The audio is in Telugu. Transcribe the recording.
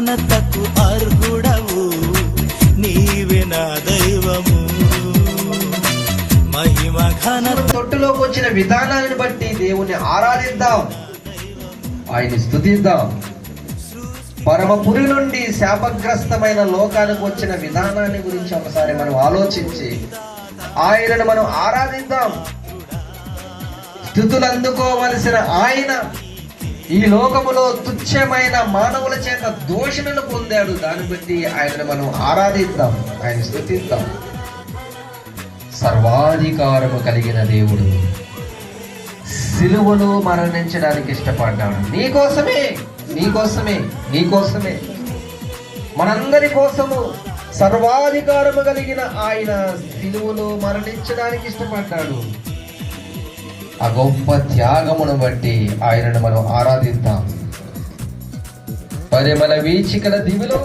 ఘనతకు అర్హుడవు, నీవే నా దైవము. మహిమ ఘనత తొట్టులోకి వచ్చిన విధానాన్ని బట్టి దేవుణ్ణి ఆరాధిద్దాం, ఆయన్ని స్తుతిద్దాం. పరమపురి నుండి శాపగ్రస్తమైన లోకానికి వచ్చిన విధానాన్ని గురించి ఒకసారి మనం ఆలోచించి ఆయనను మనం ఆరాధిద్దాం. స్తుతులు అందుకోవలసిన ఆయన ఈ లోకములో తుచ్చమైన మానవుల చేత దోషణను పొందాడు. దాన్ని బట్టి ఆయనను మనం ఆరాధిద్దాం, ఆయన స్తుతిద్దాం. సర్వాధికారము కలిగిన దేవుడు సిలువలో మరణించడానికి ఇష్టపడ్డాడు. నీకోసమే, నీకోసమే, నీకోసమే, మనందరి కోసము సర్వాధికారము కలిగిన ఆయన సిలువలో మరణించడానికి ఇష్టపడ్డాడు. ఆ గొప్ప త్యాగమును బట్టి ఆయనను మనం ఆరాధిద్దాం. పరిమళ వీచికల దివిలో